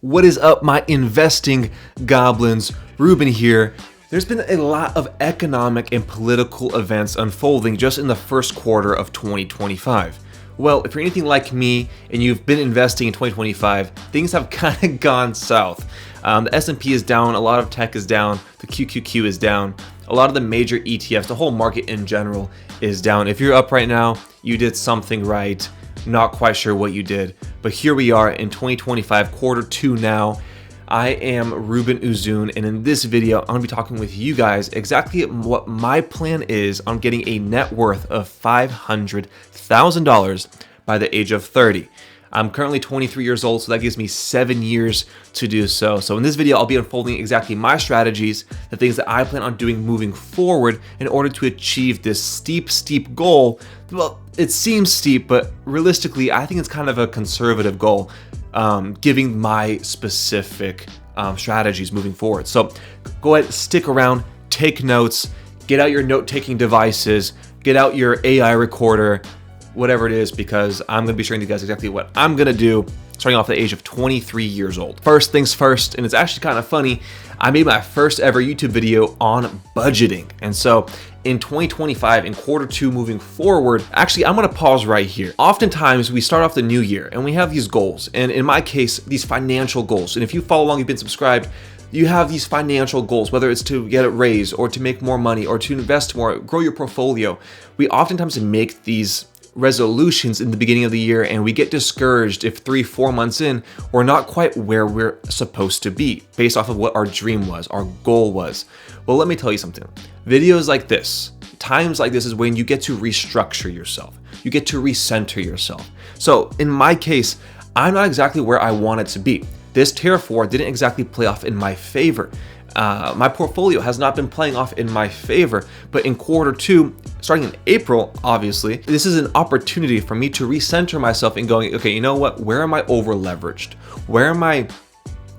What is up, my investing goblins? Ruben here. There's been a lot of economic and political events unfolding just in the first quarter of 2025. Well, if you're anything like me and you've been investing in 2025, things have kind of gone south. The S&P is down, a lot of tech is down, the QQQ is down, a lot of the major ETFs, the whole market in general is down. If you're up right now, you did something right. Not quite sure what you did, but here we are in 2025, quarter two now. I am Ruben Uzun, and in this video, I'm going to be talking with you guys exactly what my plan is on getting a net worth of $500,000 by the age of 30. I'm currently 23 years old, so that gives me 7 years to do so. So in this video, I'll be unfolding exactly my strategies, the things that I plan on doing moving forward in order to achieve this steep goal. Well, it seems steep, but realistically, I think it's kind of a conservative goal, giving my specific strategies moving forward. So go ahead, stick around, take notes, get out your note-taking devices, get out your AI recorder, whatever it is, because I'm going to be showing you guys exactly what I'm going to do starting off at the age of 23 years old. First things first, and it's actually kind of funny, I made my first ever YouTube video on budgeting. And so in 2025, in quarter two moving forward, actually, I'm going to pause right here. Oftentimes we start off the new year and we have these goals. And in my case, these financial goals. And if you follow along, you've been subscribed, you have these financial goals, whether it's to get a raise or to make more money or to invest more, grow your portfolio. We oftentimes make these resolutions in the beginning of the year and we get discouraged if 3-4 months in we're not quite where we're supposed to be based off of what our dream was, our goal was. Well, let me tell you something. Videos like this, times like this, is when you get to restructure yourself. You get to recenter yourself. So in my case, I'm not exactly where I wanted to be. This Tier 4 didn't exactly play off in my favor. My portfolio has not been playing off in my favor, but in quarter two, starting in April, obviously, this is an opportunity for me to recenter myself and going, okay, you know what? Where am I over leveraged? Where am I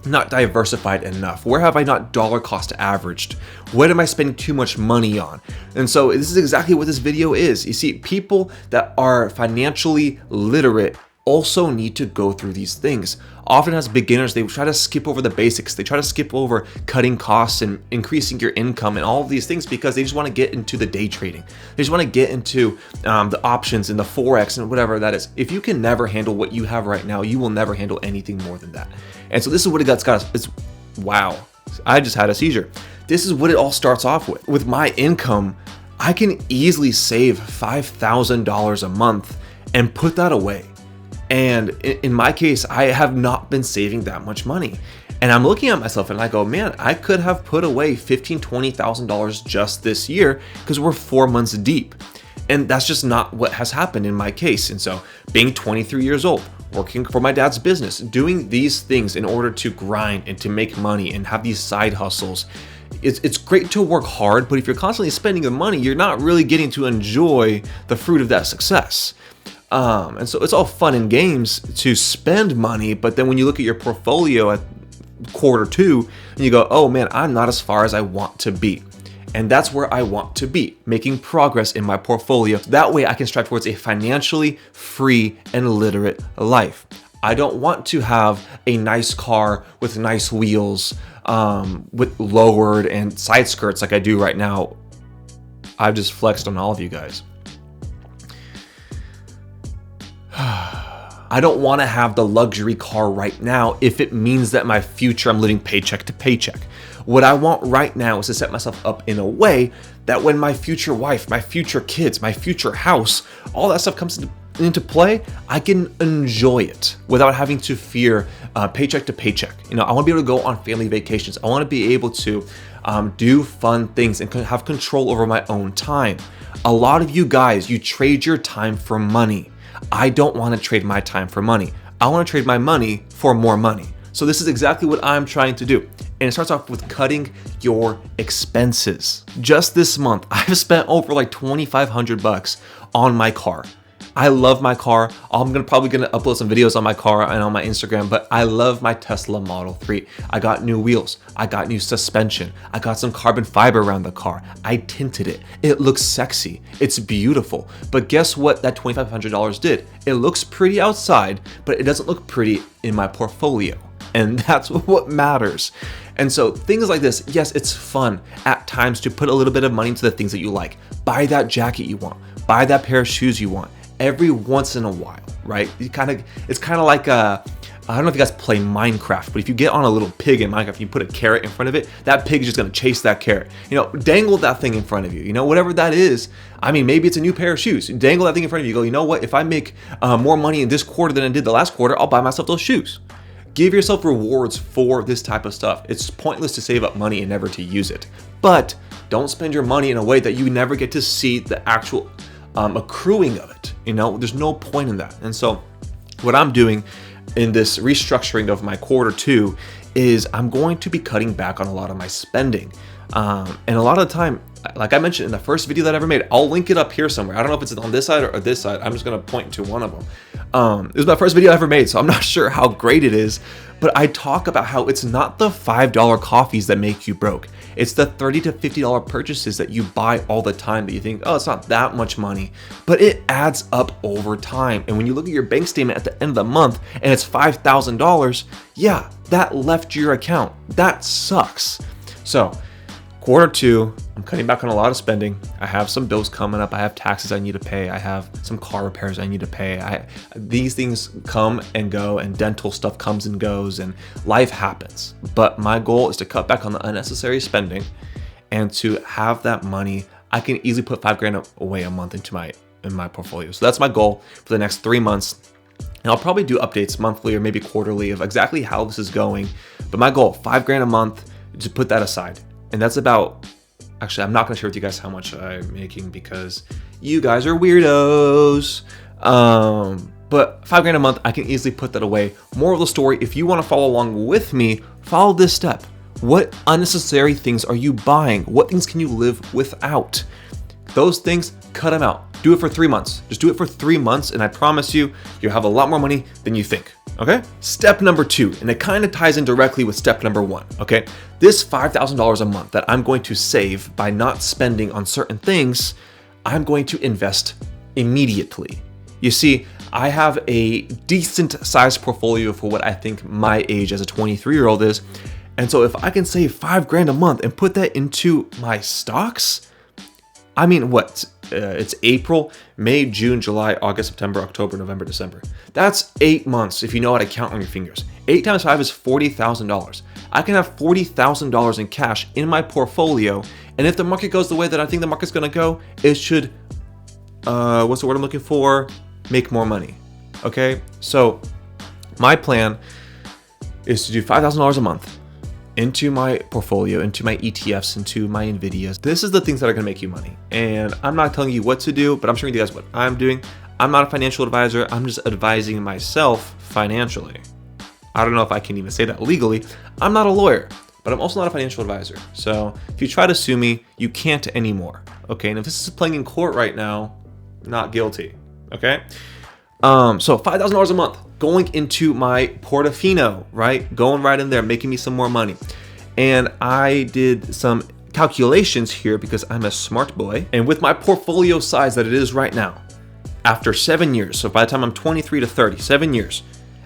not diversified enough? Where have I not dollar cost averaged? What am I spending too much money on? And so this is exactly what this video is. You see, people that are financially literate also need to go through these things. Often as beginners, they try to skip over the basics. They try to skip over cutting costs and increasing your income and all of these things because they just want to get into the day trading. They just want to get into the options and the Forex and whatever that is. If you can never handle what you have right now, you will never handle anything more than that. And so this is what it got us. It's wow. I just had a seizure. This is what it all starts off with. With my income, I can easily save $5,000 a month and put that away. And in my case, I have not been saving that much money. And I'm looking at myself and I go, man, I could have put away $15,000, $20,000 just this year because we're 4 months deep. And that's just not what has happened in my case. And so being 23 years old, working for my dad's business, doing these things in order to grind and to make money and have these side hustles, it's great to work hard, but if you're constantly spending the money, you're not really getting to enjoy the fruit of that success. And so it's all fun and games to spend money, but then when you look at your portfolio at quarter two and you go, oh man, I'm not as far as I want to be. And that's where I want to be, making progress in my portfolio. That way I can strive towards a financially free and literate life. I don't want to have a nice car with nice wheels, with lowered and side skirts like I do right now. I've just flexed on all of you guys. I don't want to have the luxury car right now if it means that my future I'm living paycheck to paycheck. What I want right now is to set myself up in a way that when my future wife, my future kids, my future house, all that stuff comes into play, I can enjoy it without having to fear paycheck to paycheck. You know, I want to be able to go on family vacations. I want to be able to do fun things and have control over my own time. A lot of you guys, you trade your time for money. I don't want to trade my time for money. I want to trade my money for more money. So this is exactly what I'm trying to do. And it starts off with cutting your expenses. Just this month, I've spent over like $2,500 on my car. I love my car. I'm probably gonna upload some videos on my car and on my Instagram, but I love my Tesla Model 3. I got new wheels. I got new suspension. I got some carbon fiber around the car. I tinted it. It looks sexy. It's beautiful. But guess what that $2,500 did? It looks pretty outside, but it doesn't look pretty in my portfolio. And that's what matters. And so things like this, yes, it's fun at times to put a little bit of money into the things that you like. Buy that jacket you want, buy that pair of shoes you want every once in a while, right? It's kind of like I don't know if you guys play Minecraft, but if you get on a little pig in Minecraft and you put a carrot in front of it, that pig is just gonna chase that carrot. Dangle that thing in front of you, whatever that is. I mean, maybe it's a new pair of shoes. Dangle that thing in front of you. Go, you know what? If I make more money in this quarter than I did the last quarter, I'll buy myself those shoes. Give yourself rewards for this type of stuff. It's pointless to save up money and never to use it. But don't spend your money in a way that you never get to see the actual accruing of it. There's no point in that. And so what I'm doing in this restructuring of my quarter two is I'm going to be cutting back on a lot of my spending. And a lot of the time, like I mentioned in the first video that I ever made, I'll link it up here somewhere. I don't know if it's on this side or this side. I'm just going to point to one of them. It was my first video I ever made, so I'm not sure how great it is, but I talk about how it's not the $5 coffees that make you broke. It's the $30 to $50 purchases that you buy all the time that you think, oh, it's not that much money, but it adds up over time. And when you look at your bank statement at the end of the month and it's $5,000, yeah, that left your account. That sucks. So quarter two, I'm cutting back on a lot of spending. I have some bills coming up. I have taxes I need to pay. I have some car repairs I need to pay. These things come and go, and dental stuff comes and goes, and life happens. But my goal is to cut back on the unnecessary spending and to have that money. I can easily put $5,000 away a month in my portfolio. So that's my goal for the next 3 months. And I'll probably do updates monthly or maybe quarterly of exactly how this is going. But my goal, $5,000 a month, to put that aside. And that's about, actually, I'm not going to share with you guys how much I'm making because you guys are weirdos. But $5,000 a month, I can easily put that away. Moral of the story, if you want to follow along with me, follow this step. What unnecessary things are you buying? What things can you live without? Those things, cut them out. Do it for 3 months. Just do it for 3 months, and I promise you, you'll have a lot more money than you think. Okay? Step number 2, and it kind of ties in directly with step number 1. Okay? This $5,000 a month that I'm going to save by not spending on certain things, I'm going to invest immediately. You see, I have a decent sized portfolio for what I think my age as a 23-year-old is. And so if I can save $5,000 a month and put that into my stocks, I mean, it's April, May, June, July, August, September, October, November, December. That's 8 months if you know how to count on your fingers. 8 times 5 is $40,000. I can have $40,000 in cash in my portfolio, and if the market goes the way that I think the market's gonna go, it should, what's the word I'm looking for? Make more money, okay? So my plan is to do $5,000 a month into my portfolio, into my ETFs, into my NVIDIAs. This is the things that are gonna make you money. And I'm not telling you what to do, but I'm showing you guys what I'm doing. I'm not a financial advisor. I'm just advising myself financially. I don't know if I can even say that legally. I'm not a lawyer, but I'm also not a financial advisor. So if you try to sue me, you can't anymore, okay? And if this is playing in court right now, not guilty, okay? So $5,000 a month going into my Portofino, right? Going right in there, making me some more money. And I did some calculations here because I'm a smart boy. And with my portfolio size that it is right now, after 7 years, so by the time I'm 23 to 30, 7 years,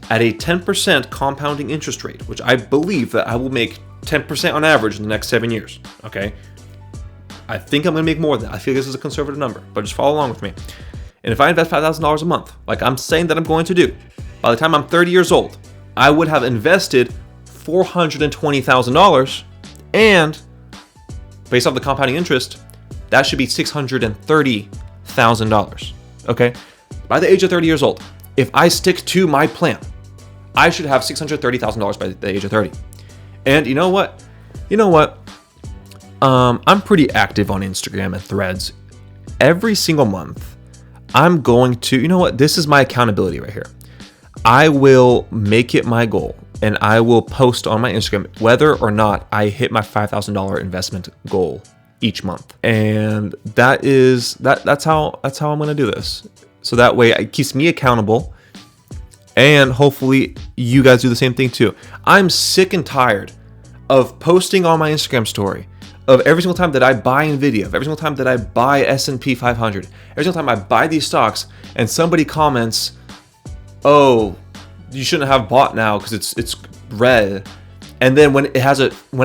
at a 10% compounding interest rate, which I believe that I will make 10% on average in the next 7 years, okay? I think I'm gonna make more than that. I feel this is a conservative number, but just follow along with me. And if I invest $5,000 a month, like I'm saying that I'm going to do, by the time I'm 30 years old, I would have invested $420,000, and based off the compounding interest, that should be $630,000, okay? By the age of 30 years old, if I stick to my plan, I should have $630,000 by the age of 30. And you know what? I'm pretty active on Instagram and Threads. Every single month, I'm going to, you know what? This is my accountability right here. I will make it my goal, and I will post on my Instagram whether or not I hit my $5,000 investment goal each month. And that's how I'm going to do this. So that way it keeps me accountable, and hopefully you guys do the same thing too. I'm sick and tired of posting on my Instagram story of every single time that I buy NVIDIA, every single time that I buy S&P 500, every single time I buy these stocks, and somebody comments, "Oh, you shouldn't have bought now because it's read. And then when I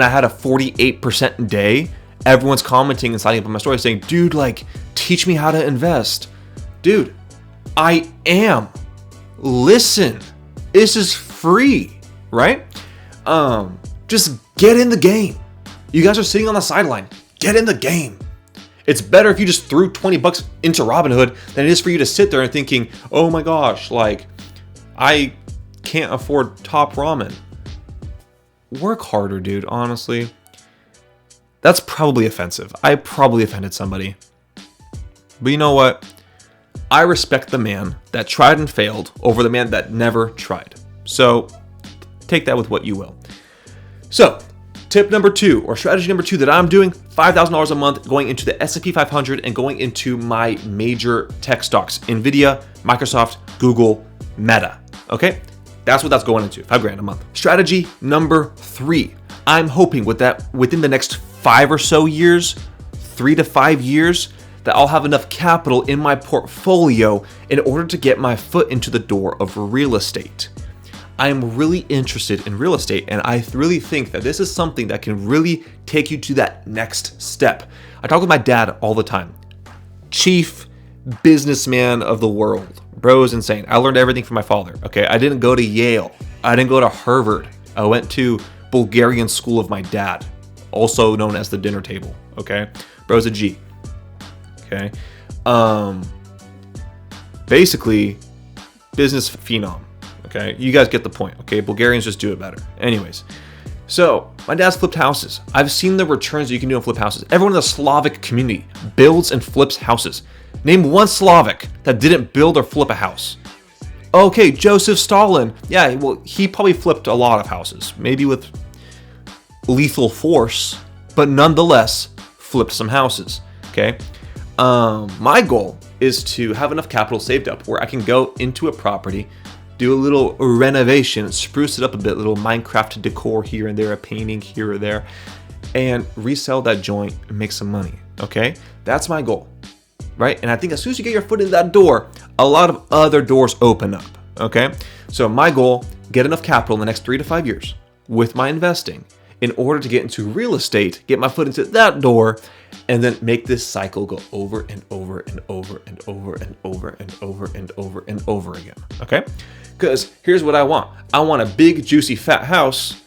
had a 48% day, everyone's commenting and signing up on my story saying, dude, like, teach me how to invest. Dude, I am. Listen, this is free, right? Just get in the game. You guys are sitting on the sideline. Get in the game. It's better if you just threw 20 bucks into Robinhood than it is for you to sit there and thinking, oh my gosh, like, I can't afford top ramen. Work harder, dude, honestly. That's probably offensive. I probably offended somebody. But you know what? I respect the man that tried and failed over the man that never tried. So take that with what you will. So tip number 2, or strategy number 2 that I'm doing, $5,000 a month going into the S&P 500 and going into my major tech stocks, Nvidia, Microsoft, Google, Meta. Okay? That's what that's going into, $5,000 a month. Strategy number 3. I'm hoping within the next 5 or so years, 3 to 5 years, that I'll have enough capital in my portfolio in order to get my foot into the door of real estate. I am really interested in real estate, and I really think that this is something that can really take you to that next step. I talk with my dad all the time. Chief businessman of the world. Bro is insane. I learned everything from my father. Okay, I didn't go to Yale. I didn't go to Harvard. I went to Bulgarian school of my dad, also known as the dinner table. Okay, bro's a G. Okay, basically, business phenom. Okay, you guys get the point. Okay, Bulgarians just do it better. Anyways, so my dad's flipped houses. I've seen the returns that you can do on flip houses. Everyone in the Slavic community builds and flips houses. Name one Slavic that didn't build or flip a house. Okay, Joseph Stalin. Yeah, well, he probably flipped a lot of houses, maybe with lethal force, but nonetheless flipped some houses. Okay, my goal is to have enough capital saved up where I can go into a property, do a little renovation, spruce it up a bit, little Minecraft decor here and there, a painting here or there, and resell that joint and make some money. Okay, that's my goal. Right? And I think as soon as you get your foot in that door, a lot of other doors open up. Okay? So my goal, get enough capital in the next 3 to 5 years with my investing in order to get into real estate, get my foot into that door, and then make this cycle go over and over and over and over and over and over and over and over again. Okay? Because here's what I want. I want a big, juicy, fat house,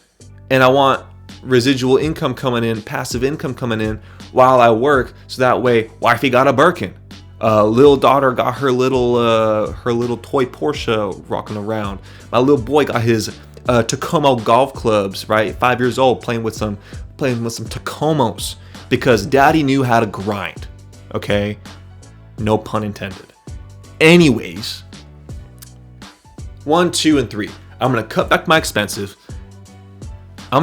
and I want residual income coming in, passive income coming in while I work, so that way wifey got a Birkin. Little daughter got her little toy Porsche rocking around. My little boy got his Tacoma golf clubs, right? 5 years old, playing with some Tacomos because daddy knew how to grind. Okay? No pun intended. Anyways, 1, 2, and 3. I'm gonna cut back my expenses. I'm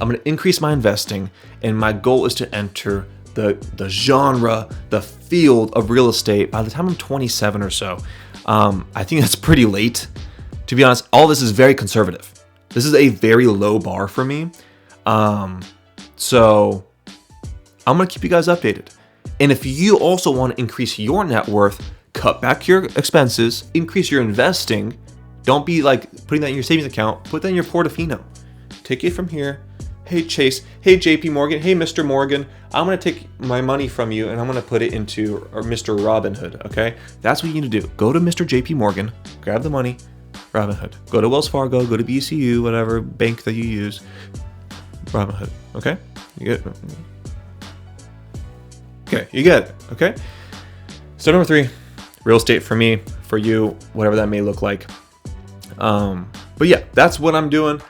gonna increase my investing, and my goal is to enter the genre, the field of real estate by the time I'm 27 or so. I think that's pretty late. To be honest, all this is very conservative. This is a very low bar for me. So I'm going to keep you guys updated. And if you also want to increase your net worth, cut back your expenses, increase your investing, don't be like putting that in your savings account, put that in your Portofino. Take it from here. Hey Chase, hey JP Morgan, hey Mr. Morgan, I'm going to take my money from you and I'm going to put it into Mr. Robinhood, okay? That's what you need to do. Go to Mr. JP Morgan, grab the money, Robinhood. Go to Wells Fargo, go to BCU, whatever bank that you use, Robinhood, okay? You get it? Okay, you get it, okay? So number 3, real estate for me, for you, whatever that may look like. But yeah, that's what I'm doing.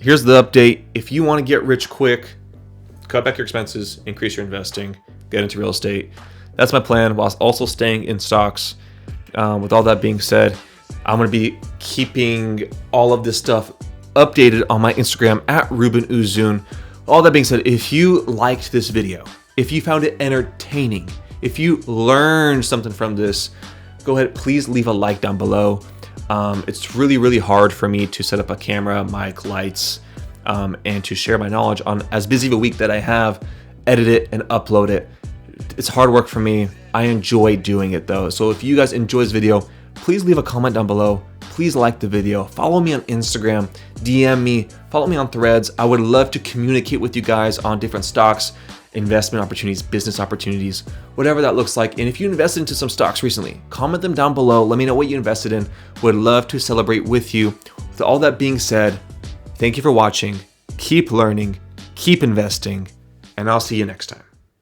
Here's the update. If you want to get rich quick, cut back your expenses, increase your investing, get into real estate. That's my plan, whilst also staying in stocks. With all that being said, I'm going to be keeping all of this stuff updated on my Instagram at Ruben Uzun. All that being said, if you liked this video, if you found it entertaining, if you learned something from this, go ahead, please leave a like down below. It's really, really hard for me to set up a camera, mic, lights, and to share my knowledge on as busy of a week that I have, edit it and upload it. It's hard work for me. I enjoy doing it though. So if you guys enjoy this video, please leave a comment down below. please like the video. Follow me on Instagram, DM me, follow me on Threads. I would love to communicate with you guys on different stocks, investment opportunities, business opportunities, whatever that looks like. And if you invested into some stocks recently, comment them down below. Let me know what you invested in. Would love to celebrate with you. With all that being said, thank you for watching. Keep learning, keep investing, and I'll see you next time.